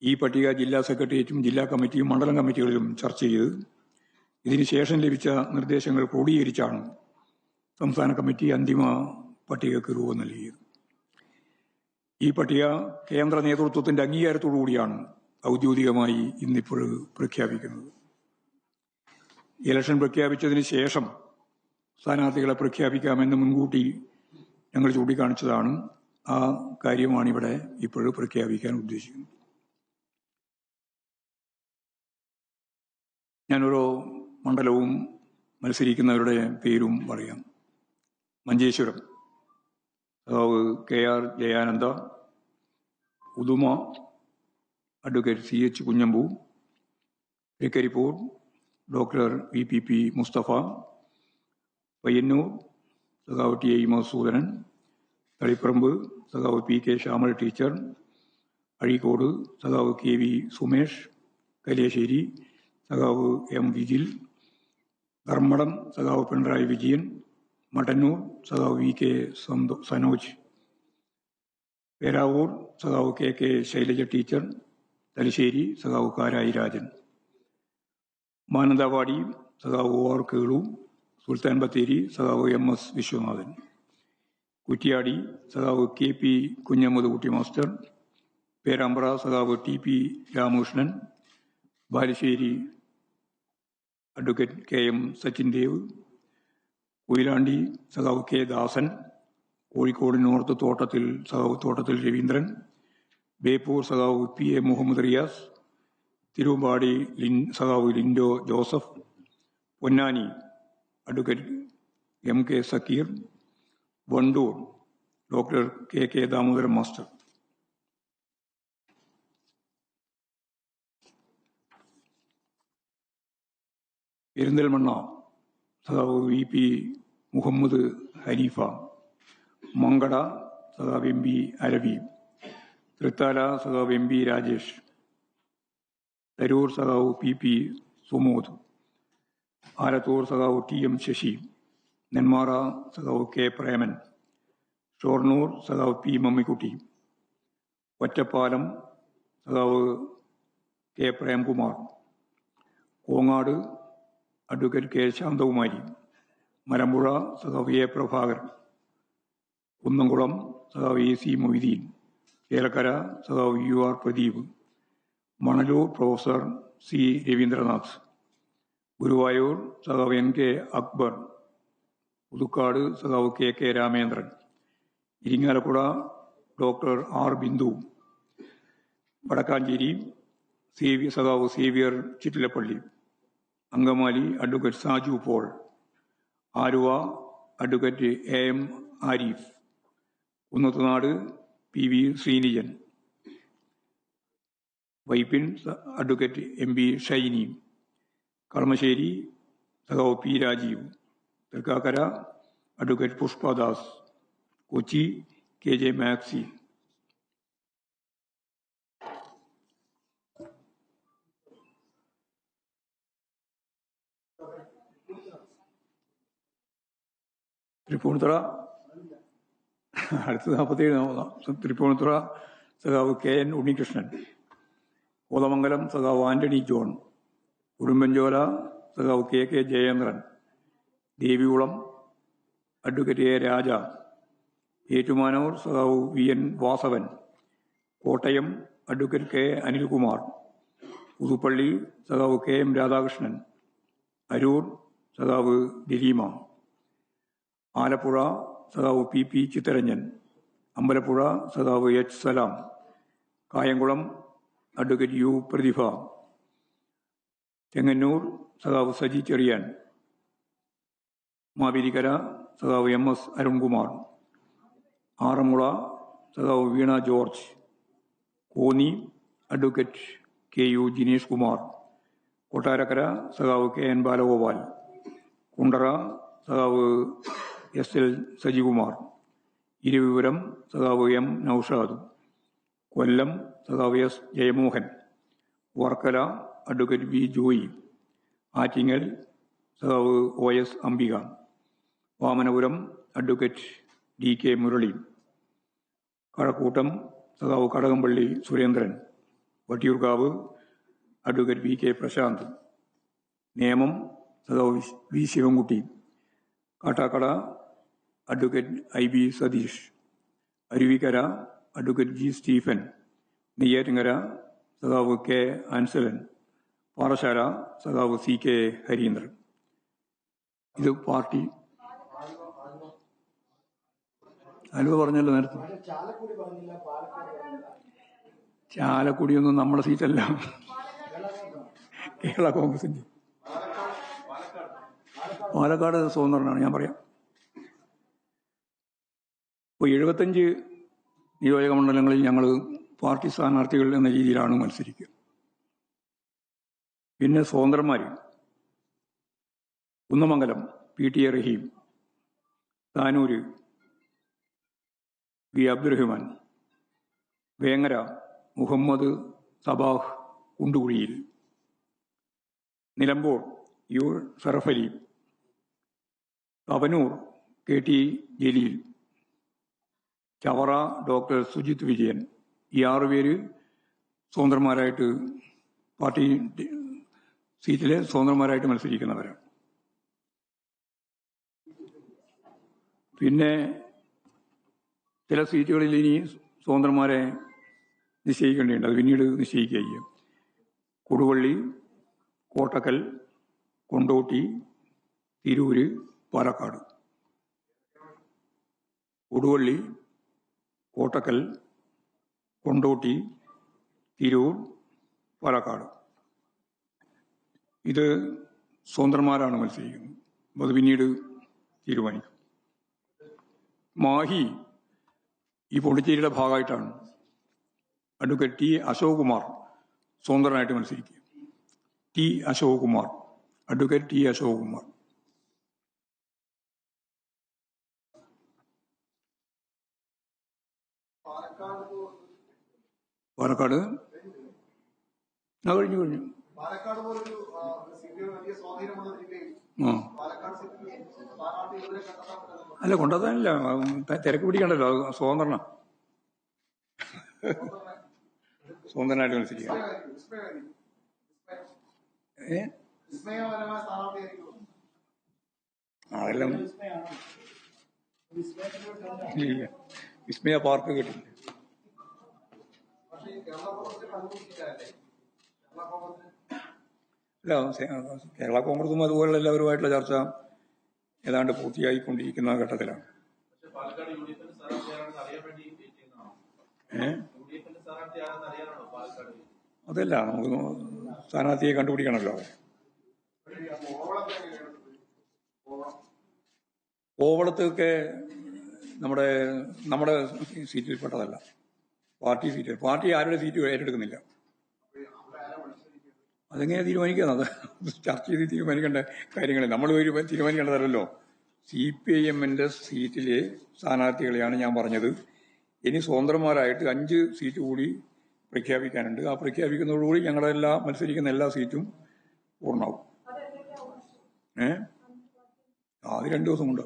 ഈ പട്ടിക ജില്ലാ സെക്രട്ടേറിയറ്റും ജില്ലാ കമ്മിറ്റിയും മണ്ഡലം കമ്മിറ്റികളിലും ചർച്ച ചെയ്ത് ഇതിനുശേഷം ലഭിച്ച നിർദ്ദേശങ്ങൾ ക്രോഡീകരിച്ചാണ് സംസ്ഥാന കമ്മിറ്റി അന്തിമ പട്ടികയ്ക്ക് രൂപം നൽകിയത്. ഈ പട്ടിക കേന്ദ്ര നേതൃത്വത്തിന്റെ അംഗീകാരത്തോടുകൂടിയാണ് ഔദ്യോഗികമായി ഇന്നിപ്പോൾ പ്രഖ്യാപിക്കുന്നത്. ഇലക്ഷൻ പ്രഖ്യാപിച്ചതിന് ശേഷം സ്ഥാനാർത്ഥികളെ പ്രഖ്യാപിക്കാമെന്ന് മുൻകൂട്ടി ഞങ്ങൾ ചൂണ്ടിക്കാണിച്ചതാണ്. ആ കാര്യമാണ് ഇവിടെ ഇപ്പോൾ പ്രഖ്യാപിക്കാൻ ഉദ്ദേശിക്കുന്നത്. ഞാനോരോ മണ്ഡലവും മത്സരിക്കുന്നവരുടെ പേരും പറയാം. മഞ്ചേശ്വരം സഖാവ് KR Jayananda, Uduma advocate CH Kunhambu, Thrikkaripur doctor VPP Mustafa, Payyanur സഖാവ് TI മധുസൂദനൻ, തളിപ്പറമ്പ് സഖാവ് PK ശ്യാമൾ ടീച്ചർ, അഴീക്കോട് സഖാവ് KV സുമേഷ്, കലിയശ്ശേരി സഖാവ് M വിജിൽ, ധർമ്മടം സഖാവ് പിണറായി വിജയൻ, മട്ടന്നൂർ സഖാവ് VK സനോജ്, പേരാവൂർ സഖാവ് KK ശൈലജ ടീച്ചർ, തലശ്ശേരി സഖാവ് കാരായി രാജൻ, മാനന്തവാടി സഖാവ് OR കേളു, സുൽത്താൻ ബത്തേരി സഖാവ് MS വിശ്വനാഥൻ, കുറ്റിയാടി സഖാവ് KP കുഞ്ഞമ്മദ് കുട്ടി മാസ്റ്റർ, പേരാമ്പ്ര സഖാവ് TP Ramakrishnan, Balussery advocate KM Sachin Dev, Koyilandy സഖാവ് K ദാസൻ, കോഴിക്കോട് നോർത്ത് തോട്ടത്തിൽ സഖാവ് തോട്ടത്തിൽ രവീന്ദ്രൻ, ബേപ്പൂർ സഖാവ് PA മുഹമ്മദ് റിയാസ്, തിരുവമ്പാടി സഖാവ് Lindo Joseph, Ponnani advocate MK Sakeer, Wandoor doctor KK Damodaran master. Perinthalmanna സഖാവ് VP മുഹമ്മദ് ഹനീഫ, മങ്കട സഖാവ് MB അരവി, തൃത്താല സഖാവ് MB രാജേഷ്, തരൂർ സഖാവ് PP സുമോദ്, ആലത്തൂർ സഖാവ് TM ശശി, നെന്മാറ സഖാവ് K പ്രേമൻ, ഷൊർണൂർ സഖാവ് P മമ്മിക്കുട്ടി, ഒറ്റപ്പാലം സഖാവ് K Premkumar, Kongad advocate K Santhakumari, Malampuzha സഖാവ് A പ്രഭാകരൻ, കുന്നംകുളം സഖാവ് AC മൊയ്തീൻ, ചേലക്കര സഖാവ് UR Pradeep, Manalur professor C Raveendranath, Guruvayur സഖാവ് NK അക്ബർ, പുതുക്കാട് സഖാവ് KK Ramendran, Irinjalakuda doctor R Bindu, Wadakkanchery സഖാവ് Xavier Chittilappilly, Angamaly advocate Saju Paul, Aluva advocate AM Arif, Kunnathunad PV Sreenijan, Vypin advocate MB Shiny, Kalamassery സഖാവ് P Rajeev, Thrikkakara advocate Pushpadas, Kochi KJ Maxi. Thrippunithura അടുത്ത 47 തൃപ്പൂണിത്തുറ സഖാവ് KN ഉണ്ണികൃഷ്ണൻ, കോതമംഗലം സഖാവ് ആന്റണി ജോൺ, ഉടുമ്പൻചോല സഖാവ് KK Jayendran, Devikulam advocate A രാജ, ഏറ്റുമാനൂർ സഖാവ് VN Vasavan, Kottayam advocate K Anilkumar, Puthuppally സഖാവ് KM രാധാകൃഷ്ണൻ, അരൂർ സഖാവ് ദിലീമ, ആലപ്പുഴ സഖാവ് PP ചിത്തരഞ്ജൻ, അമ്പലപ്പുഴ സഖാവ് H Salam, Kayamkulam advocate U Prathibha, Chengannur സഖാവ് സജി ചെറിയാൻ, മാവേലിക്കര സഖാവ് MS അരുൺകുമാർ, ആറന്മുള സഖാവ് Veena George, Konni advocate KU Jinesh Kumar, Kottarakkara സഖാവ് KN ബാലഗോപാൽ, കുണ്ടറ സഖാവ് SL സജികുമാർ, ഇരുവിപുരം സഖാവ് M നൌഷാദ്, കൊല്ലം സഖാവ് S Jayamohan, Varkala advocate V Joy, Attingal സഖാവ് OS Ambika, Vamanapuram advocate DK Murali, Kazhakkoottam സഖാവ് Kadakampally Surendran, Vattiyoorkavu advocate V K Prasanth, Nemom സഖാവ് V Sivankutty, Kattakkada advocate I B Satheesh, Aruvikkara advocate G Stephen, Neyyattinkara സഖാവ് കെ ആൻസലൻ, പാറശാല സഖാവ് സി കെ ഹരീന്ദ്രൻ. ഇത് പാർട്ടി ആലുവ പറഞ്ഞല്ലോ നേരത്തെ. ചാലക്കുടിയൊന്നും നമ്മുടെ സീറ്റല്ല, കേരള കോൺഗ്രസിന്റെ. പാലക്കാട് സ്വതന്ത്രനാണ്, ഞാൻ പറയാം. ഇപ്പോൾ 75 നിയോജക മണ്ഡലങ്ങളിൽ ഞങ്ങൾ പാർട്ടി സ്ഥാനാർത്ഥികൾ എന്ന രീതിയിലാണ് മത്സരിക്കുക. പിന്നെ സ്വതന്ത്രന്മാർ Kunnamangalam P T A Rahim, Tanur V Abdurahman, Vengara Muhammad Sabah Kundukuzhiyil, Nilambur U Sharafali, Thavanur K T Jaleel, Chavara doctor Sujith Vijayan. ഈ 6 പേര് സ്വതന്ത്രന്മാരായിട്ട് പാർട്ടി സീറ്റിലെ സ്വതന്ത്രന്മാരായിട്ട് മത്സരിക്കുന്നവരാണ്. പിന്നെ ചില സീറ്റുകളിൽ ഇനി സ്വതന്ത്രന്മാരെ നിശ്ചയിക്കേണ്ടതുണ്ട്, അത് പിന്നീട് നിശ്ചയിക്കുക ചെയ്യും. കൊടുവള്ളി, കോട്ടക്കൽ, കൊണ്ടോട്ടി, തിരൂര്, പാലക്കാട്. കൊടുവള്ളി, കോട്ടക്കൽ, കൊണ്ടോട്ടി, തിരൂർ, പാലക്കാട്. ഇത് സ്വതന്ത്രന്മാരാണ് മത്സരിക്കുന്നത്, അത് പിന്നീട് തീരുമാനിക്കും. മാഹി ഈ പോണ്ടിച്ചേരിയുടെ ഭാഗമായിട്ടാണ്. അഡ്വക്കേറ്റ് ടി അശോക് കുമാർ സ്വതന്ത്രനായിട്ട് മത്സരിക്കുക. T Ashok Kumar, advocate T Ashok Kumar. Palakkad കഴിഞ്ഞു. അല്ല, കൊണ്ടുവന്നില്ല, തിരക്ക് പിടിക്കണ്ടല്ലോ, സ്വതന്ത്രനാ, സ്വതന്ത്രനായിട്ട് മത്സരിക്കുക. അതെല്ലാം ഇല്ല, വിസ്മയ പാർക്ക് കിട്ടില്ല. അല്ല, കേരള കോൺഗ്രസും അതുപോലുള്ള എല്ലാവരുമായിട്ടുള്ള ചർച്ച ഏതാണ്ട് പൂർത്തിയായിക്കൊണ്ടിരിക്കുന്ന ഘട്ടത്തിലാണ്. അതല്ല, നമുക്ക് സ്ഥാനാർത്ഥിയെ കണ്ടുപിടിക്കണമല്ലോ. കോവളത്തൊക്കെ നമ്മുടെ സീറ്റിൽപ്പെട്ടതല്ല, പാർട്ടി സീറ്റ്. പാർട്ടി ആരുടെ സീറ്റ് ഏറ്റെടുക്കുന്നില്ല. അതെങ്ങനെ തീരുമാനിക്കുക? അത് ചർച്ച ചെയ്ത് തീരുമാനിക്കേണ്ട കാര്യങ്ങളെ നമ്മൾ തീരുമാനിക്കേണ്ടതല്ലോ. CPIMന്റെ സീറ്റിലെ സ്ഥാനാർത്ഥികളെയാണ് ഞാൻ പറഞ്ഞത്. ഇനി സ്വതന്ത്രന്മാരായിട്ട് 5 സീറ്റ് കൂടി പ്രഖ്യാപിക്കാനുണ്ട്. ആ പ്രഖ്യാപിക്കുന്നതോടുകൂടി ഞങ്ങളുടെ മത്സരിക്കുന്ന എല്ലാ സീറ്റും പൂർണ്ണമാവും. അത് 2 ദിവസം കൊണ്ട്.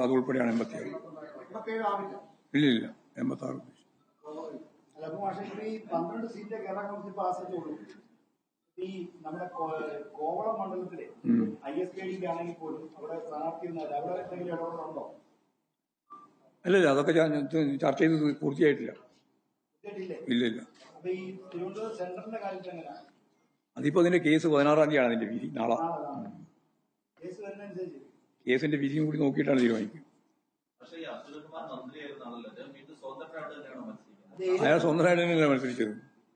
അത് ഉൾപ്പെടെയാണ് 87. ഇല്ല, 86. ഈ നമ്മുടെ കോവളം മണ്ഡലത്തിലെ ISKD ആണെങ്കിൽ പോലും അവിടെ സ്ഥാനാർത്ഥി അവിടെ എന്തെങ്കിലും ഇടപെടലുണ്ടോ? അല്ലല്ല, അതൊക്കെ ചർച്ച ചെയ്ത് പൂർത്തിയായിട്ടില്ല. ഇല്ല. അപ്പൊ ഈ തിരുവനന്തപുരം സെന്ററിന്റെ കാര്യത്തിൽ എങ്ങനെയാണ്? അതിപ്പോ അതിന്റെ കേസ് 16-ാം തീയതിയാണ് അതിന്റെ വിധി. നാളെ കേസിന്റെ വിധിയും കൂടി നോക്കിയിട്ടാണ് തീരുമാനിക്കുക. അയാൾ സ്വന്തമായിട്ട് തന്നെയല്ല മത്സരിച്ചത്.